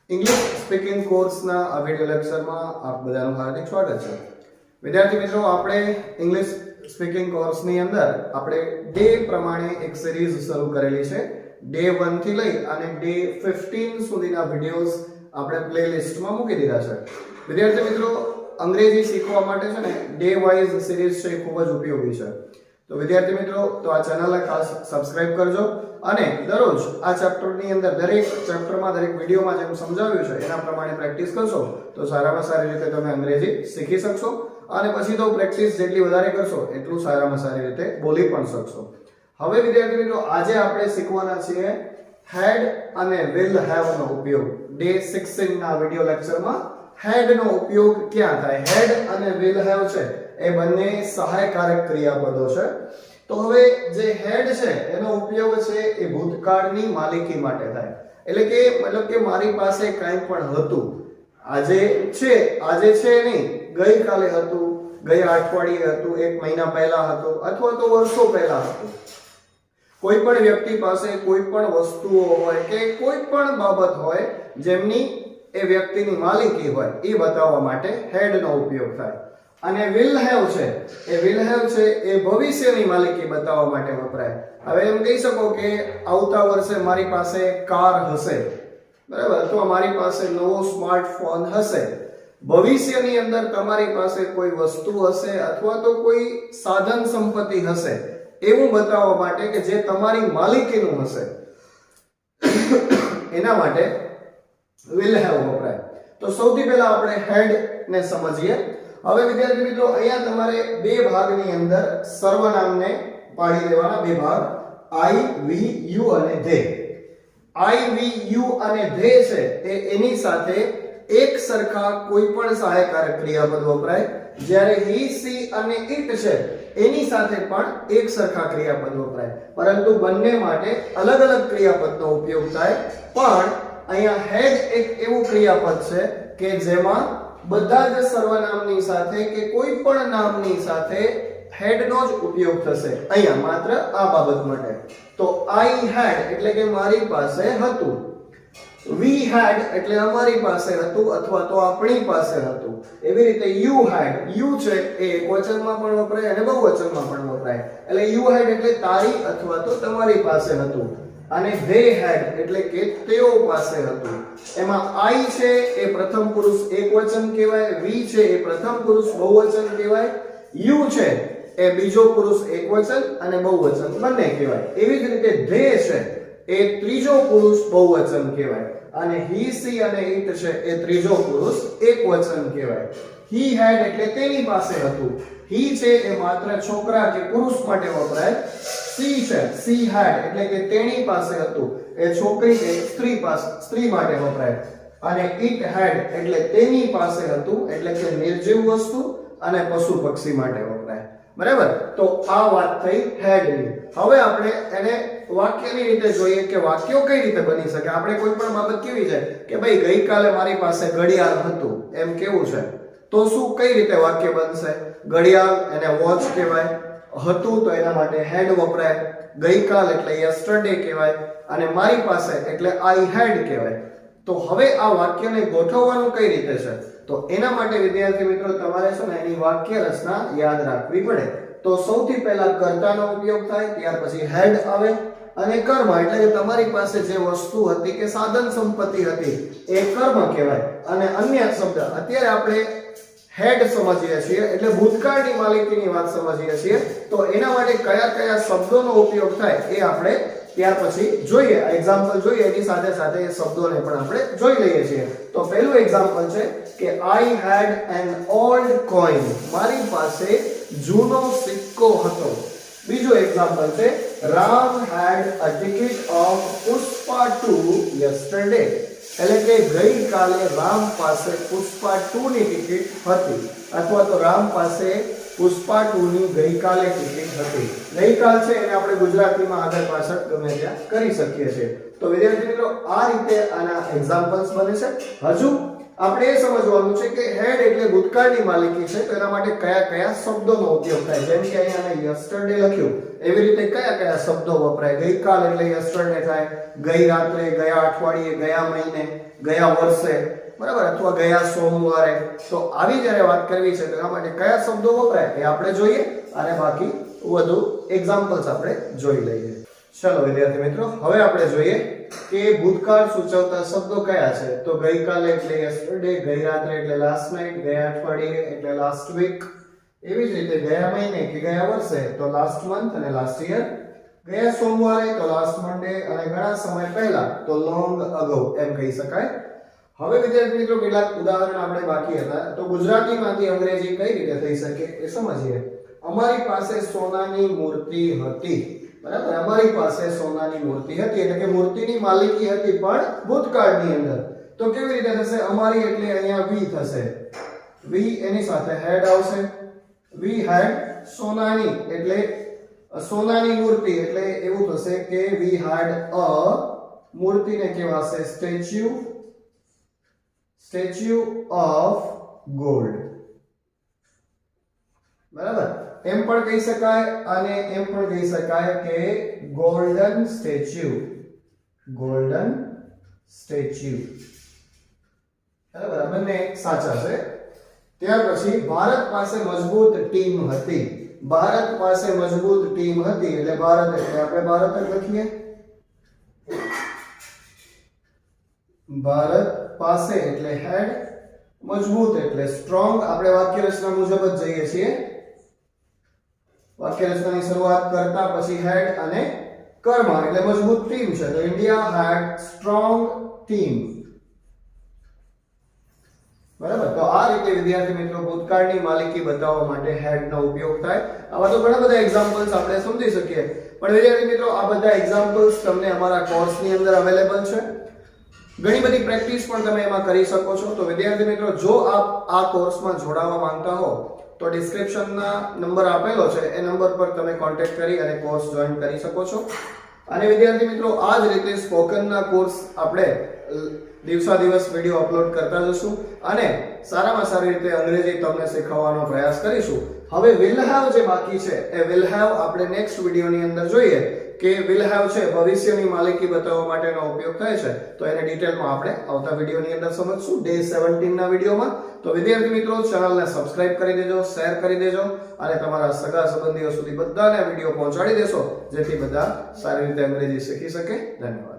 English speaking कोर्सना आ video लेक्चરમાં આપ બધાનું હાર્દિક સ્વાગત છે। વિદ્યાર્થી મિત્રો, આપણે ઇંગ્લિશ સ્પીકિંગ કોર્સની અંદર આપણે ડે પ્રમાણે એક સિરીઝ શરૂ કરેલી છે। ડે 1 થી લઈ અને ડે 15 સુધીના વિડિયોઝ આપણે પ્લેલિસ્ટમાં મૂકી દીધા છે। વિદ્યાર્થી મિત્રો, અંગ્રેજી શીખવા માટે છે ને ડે વાઇઝ સિરીઝ છે ખૂબ જ ઉપયોગી છે। તો વિદ્યાર્થી મિત્રો, તો આ ચેનલને ખાસ સબસ્ક્રાઇબ કરજો અને દરરોજ આ ચેપ્ટરની અંદર દરેક ચેપ્ટરમાં દરેક વિડિયોમાં જેમ સમજાવ્યું છે એના પ્રમાણે પ્રેક્ટિસ કરશો તો સારામાં સારી રીતે તમે અંગ્રેજી શીખી શકશો અને પછી તો પ્રેક્ટિસ જેટલી વધારે કરશો એટલું સારામાં સારી રીતે બોલી પણ શકશો। હવે વિદ્યાર્થી મિત્રો, આજે આપણે શીખવાના છીએ હેડ અને વિલ હેવ નો ઉપયોગ। ડે 16 ના વિડિયો લેક્ચરમાં હેડ નો ઉપયોગ ક્યાં થાય? હેડ અને વિલ હેવ છે એ બંને સહાયકારક ક્રિયાપદો છે। તો હવે જે હેડ છે એનો ઉપયોગ છે એ ભૂતકાળની માલિકી માટે થાય। એટલે કે મતલબ કે મારી પાસે કંઈ પણ હતું, આજે છે નહીં, ગઈકાલે હતું, ગયા અઠવાડિયે હતું, એક મહિના પહેલા હતું અથવા તો વર્ષો પહેલા હતું। કોઈ પણ વ્યક્તિ પાસે કોઈ પણ વસ્તુઓ હોય કે કોઈ પણ બાબત હોય જેમની એ વ્યક્તિની માલિકી હોય એ બતાવવા માટે હેડ નો ઉપયોગ થાય। અને વિલ હેવ છે એ ભવિષ્યની માલિકી બતાવવા માટે વપરાય। હવે એમ કહી શકો કે આવતા વર્ષે મારી પાસે કાર હશે, બરાબર, અથવા મારી પાસે નવો સ્માર્ટફોન હશે। ભવિષ્યની અંદર તમારી પાસે કોઈ વસ્તુ હશે અથવા તો કોઈ સાધન સંપત્તિ હશે એવું બતાવવા માટે કે જે તમારી માલિકીનું હશે એના માટે વિલ હેવ વપરાય। તો સૌથી પહેલા આપણે હેડ ને સમજીએ। હવે વિદ્યાર્થી મિત્રો, અહીંયા તમારે બે ભાગની અંદર સર્વનામને પાડી દેવાના, બે ભાગ, આઈ, વી, યુ અને ધે। આઈ, વી, યુ અને ધે છે એ એની સાથે એક સરખા કોઈ પણ સહાયકારક ક્રિયાપદ વપરાય, જ્યારે હી, સી અને ઇટ છે એની સાથે પણ એક સરખા ક્રિયાપદ વપરાય, પરંતુ બંને માટે અલગ અલગ ક્રિયાપદનો ઉપયોગ થાય। પણ અહીંયા હેડ એક એવું ક્રિયાપદ છે કે જેમાં બધા જ સર્વનામની સાથે કે કોઈ પણ નામની સાથે હેડ નો જ ઉપયોગ થશે અહીંયા માત્ર આ બાબત માટે। તો આઈ હેડ એટલે કે મારી પાસે હતું, વી હેડ એટલે અમારી પાસે હતું અથવા તો આપણી પાસે હતું। એવી રીતે યુ હેડ, યુ છે એ એકવચનમાં પણ વપરાય અને બહુવચનમાં પણ વપરાય। એટલે યુ હેડ એટલે તારી અથવા તો તમારી પાસે હતું। અને they had એટલે કે તેઓ પાસે હતું। એમાં I છે એ પ્રથમ પુરુષ એકવચન કહેવાય, we છે એ પ્રથમ પુરુષ બહુવચન કહેવાય, you છે એ બીજો પુરુષ એકવચન અને બહુવચન બંને કહેવાય। એવી જ રીતે they છે એ ત્રીજો પુરુષ બહુવચન કહેવાય અને he, she અને it છે એ ત્રીજો પુરુષ એકવચન કહેવાય। he had એટલે તેની પાસે હતું, he છે એ માત્ર છોકરા કે પુરુષ માટે વપરાય, she છે she had એટલે કે તેણી પાસે હતું એ છોકરી કે સ્ત્રી માટે વપરાય, અને it had એટલે તેની પાસે હતું એટલે કે નિર્જીવ વસ્તુ અને પશુ પક્ષી માટે વપરાય। બરાબર, તો આ વાત થઈ હેડ ની। હવે આપણે એને વાક્યની રીતે જોઈએ કે વાક્યો કઈ રીતે બની શકે। આપણે કોઈ પણ બાબત કેવી છે કે ભાઈ ગઈકાલે મારી પાસે ઘડિયાળ હતું એમ કેવું છે, તો શું કઈ રીતે વાક્ય બનશે? ઘડિયાળ એને વોચ કહેવાય, હતું તો એના માટે હેડ વપરાય, ગઈકાલ એટલે યસ્ટરડે કહેવાય અને મારી પાસે એટલે આઈ હેડ કહેવાય। તો હવે આ વાક્યને ગોઠવવાનું કઈ રીતે છે? તો એના માટે વિદ્યાર્થી મિત્રો તમારે છે ને એની વાક્ય રચના યાદ રાખવી પડે। તો સૌથી પહેલા કર્તાનો ઉપયોગ થાય, ત્યાર પછી હેડ આવે અને કર્મ એટલે કે તમારી પાસે જે વસ્તુ હતી કે સાધન સંપત્તિ હતી એ કર્મ કહેવાય। અને અન્ય શબ્દ અત્યારે આપણે હેડ સમજીએ છીએ એટલે ભૂતકાળની માલિકીની વાત સમજીએ છીએ, તો એના માટે કયા કયા શબ્દોનો ઉપયોગ થાય એ આપણે ત્યાર પછી જોઈએ, એક્ઝામ્પલ જોઈએ, એની સાથે સાથે એ શબ્દોને પણ આપણે જોઈ લઈએ છીએ। તો પહેલું એક્ઝામ્પલ છે કે આઈ હેડ એન ઓલ્ડ કોઈન, મારી પાસે જૂનો સિક્કો હતો। બીજું એક્ઝામ્પલ છે રામ હેડ અ ટિકિટ ઓફ પુષ્પા 2 યસ્ટરડે, એટલે કે ગઈકાલે રામ પાસે પુષ્પા 2 ની ટિકિટ હતી અથવા તો રામ પાસે પુષ્પા 2 ની ગઈકાલે ટિકિટ હતી। ગઈકાલ છે એને આપણે ગુજરાતીમાં આગળ પાછળ ગમે ત્યાં કરી શકીએ છીએ। તો વિદ્યાર્થી મિત્રો, આ રીતે આના એક્ઝામ્પલ્સ બને છે। હજુ આપણે એ સમજવાનું છે કે હેડ એટલે ભૂતકાળની માલિકી છે, તો એના માટે કયા કયા શબ્દોનો ઉપયોગ થાય. જેમ કે અહીંયા યસ્ટરડે લખ્યું, એવી રીતે કયા કયા શબ્દો વપરાય. ગઈકાલ એટલે યસ્ટરડે થાય, ગઈ રાત્રે, ગયા અઠવાડિયે, ગયા મહિને, ગયા વર્ષે, બરાબર, અથવા ગયા સોમવારે. તો આવી જ્યારે વાત કરવી છે તો એના માટે કયા શબ્દો વપરાય એ આપણે જોઈએ અને બાકી વધુ એક્ઝામ્પલ્સ આપણે જોઈ લઈએ. ચલો વિદ્યાર્થી મિત્રો, હવે આપણે જોઈએ કે ભૂતકાળ સૂચવતા શબ્દો કયા છે. તો ગઈકાલે એટલે યસ્ટરડે, ગઈ રાત્રે એટલે લાસ્ટ નાઈટ, ગયા અઠવાડિયે એટલે લાસ્ટ વીક, એવી જ રીતે ગયા મહિને કે ગયા વર્ષે તો લાસ્ટ મંથ અને લાસ્ટ યર, ગયા સોમવારે તો લાસ્ટ મંડે અને ઘણા સમય પહેલા તો લોંગ અગો એમ કહી શકાય. હવે વિદ્યાર્થી મિત્રો કેટલાક ઉદાહરણ આપણે બાકી હતા, તો ગુજરાતીમાંથી અંગ્રેજી કઈ રીતે થઈ શકે એ સમજીએ. અમારી પાસે સોનાની મૂર્તિ હતી, બરાબર, અમારી પાસે સોનાની મૂર્તિ હતી એટલે કે મૂર્તિની માલિકી હતી પણ ભૂતકાળની અંદર. તો કેવી રીતે થશે? અમારી એટલે અહીંયા વી થશે, વી એની સાથે હેડ આવશે. વી હેડ સોનાની એટલે સોનાની મૂર્તિ એટલે એવું થશે કે વી હેડ અ, મૂર્તિને કહેવાશે સ્ટેચ્યુ ઓફ ગોલ્ડ, બરાબર. એમ પણ કહી શકાય અને એમ પણ કહી શકાય કે ગોલ્ડન સ્ટેચ્યુ, બરાબર, બંને સાચા છે. ત્યાર પછી ભારત પાસે મજબૂત ટીમ હતી. ભારત પાસે મજબૂત ટીમ હતી એટલે ભારત એટલે આપણે ભારત જ લખીએ. ભારત પાસે એટલે હેડ, મજબૂત એટલે સ્ટ્રોંગ. આપણે વાક્ય રચના મુજબ જ જઈએ છીએ. વાક્ય રચનાની શરૂઆત કરતા પછી હેડ અને કર્મ એટલે મજબૂત ટીમ છે, તો ઇન્ડિયા હેડ સ્ટ્રોંગ ટીમ, બરાબર. તો આ રીતે વિદ્યાર્થી મિત્રો ભૂતકાળની માલિકી બતાવવા માટે હેડનો ઉપયોગ થાય. આવા તો ઘણા બધા એક્ઝામ્પલ્સ આપણે સમજી શકીએ, પણ વિદ્યાર્થી મિત્રો આ બધા એક્ઝામ્પલ્સ તમને અમારા કોર્સની અંદર અવેલેબલ છે. ઘણી બધી પ્રેક્ટિસ પણ તમે એમાં કરી શકો છો. તો વિદ્યાર્થી મિત્રો જો આપ આ કોર્સમાં જોડાવા માંગતા હો તો ડિસ્ક્રિપ્શનના નંબર આપેલો છે, એ નંબર પર તમે કોન્ટેક્ટ કરી અને કોર્સ જોઈન કરી શકો છો. અને વિદ્યાર્થી મિત્રો આ જ રીતે સ્પોકનના કોર્સ આપણે દિવસા દિવસ વિડીયો અપલોડ કરતા જશું અને સારામાં સારી રીતે અંગ્રેજી તમને શીખવવાનો પ્રયાસ કરીશું. હવે વિલ હેવ જે બાકી છે એ વિલ હેવ આપણે નેક્સ્ટ વિડીયોની અંદર જોઈએ કે વિલ હેવ છે ભવિષ્યની માલિકી બતાવવા માટેનો ઉપયોગ થાય છે. તો એને ડિટેલમાં આપણે આવતા વિડીયોની અંદર સમજશું, ડે 17 ના વિડીયોમાં. તો વિદ્યાર્થી મિત્રો ચેનલને સબસ્ક્રાઇબ કરી દેજો, શેર કરી દેજો અને તમારા સગા સંબંધીઓ સુધી બધાને વિડીયો પહોંચાડી દેશો, જેથી બધા સારી રીતે અંગ્રેજી શીખી શકે. ધન્યવાદ.